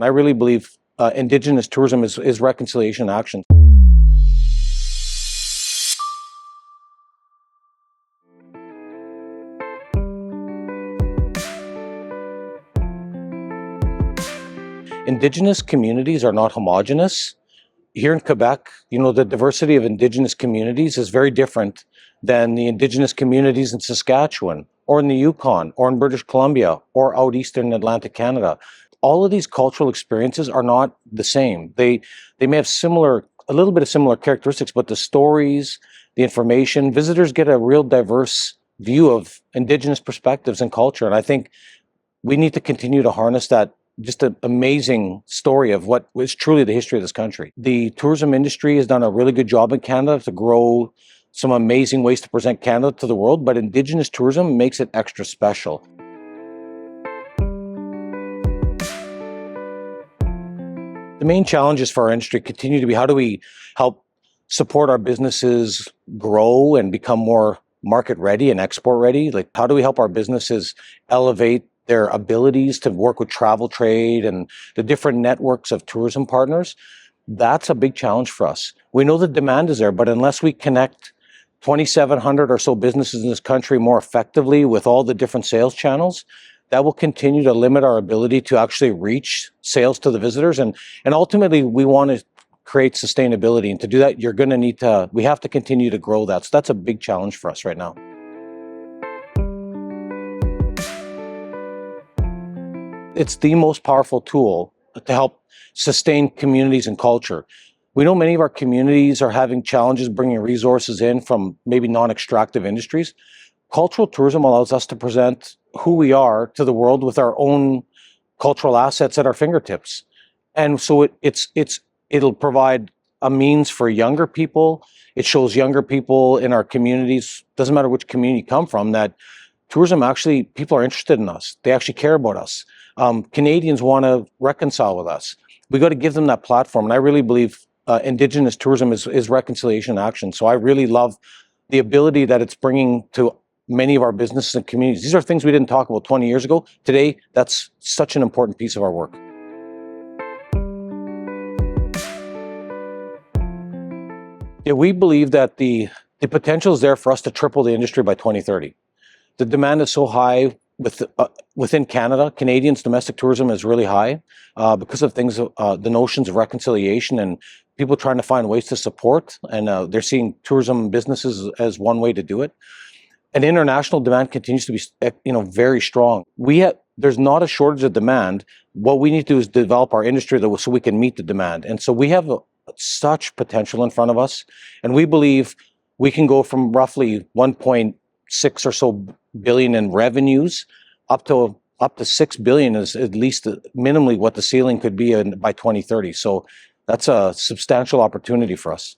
I really believe Indigenous tourism is reconciliation action. Indigenous communities are not homogenous. Here in Quebec, the diversity of Indigenous communities is very different than the Indigenous communities in Saskatchewan, or in the Yukon, or in British Columbia, or out eastern Atlantic Canada. All of these cultural experiences are not the same. They may have a little bit of similar characteristics, but the stories, the information, visitors get a real diverse view of Indigenous perspectives and culture. And I think we need to continue to harness that just an amazing story of what was truly the history of this country. The tourism industry has done a really good job in Canada to grow some amazing ways to present Canada to the world, but Indigenous tourism makes it extra special. The main challenges for our industry continue to be, how do we help support our businesses grow and become more market ready and export ready? Like, how do we help our businesses elevate their abilities to work with travel trade and the different networks of tourism partners? That's a big challenge for us. We know the demand is there, but unless we connect 2,700 or so businesses in this country more effectively with all the different sales channels, that will continue to limit our ability to actually reach sales to the visitors. And ultimately, we want to create sustainability. And to do that, we have to continue to grow that. So that's a big challenge for us right now. It's the most powerful tool to help sustain communities and culture. We know many of our communities are having challenges bringing resources in from maybe non-extractive industries. Cultural tourism allows us to present who we are to the world with our own cultural assets at our fingertips. And so it'll provide a means for younger people. It shows younger people in our communities, doesn't matter which community you come from, that tourism actually, people are interested in us. They actually care about us. Canadians want to reconcile with us. We got to give them that platform. And I really believe Indigenous tourism is reconciliation action. So I really love the ability that it's bringing to many of our businesses and communities. These are things we didn't talk about 20 years ago. Today, that's such an important piece of our work. Yeah, we believe that the potential is there for us to triple the industry by 2030. The demand is so high within Canada. Canadians' domestic tourism is really high because of things, the notions of reconciliation and people trying to find ways to support. And they're seeing tourism businesses as one way to do it. And international demand continues to be, very strong. There's not a shortage of demand. What we need to do is develop our industry so we can meet the demand. And so we have such potential in front of us. And we believe we can go from roughly 1.6 or so billion in revenues up to 6 billion is at least minimally what the ceiling could be by 2030. So that's a substantial opportunity for us.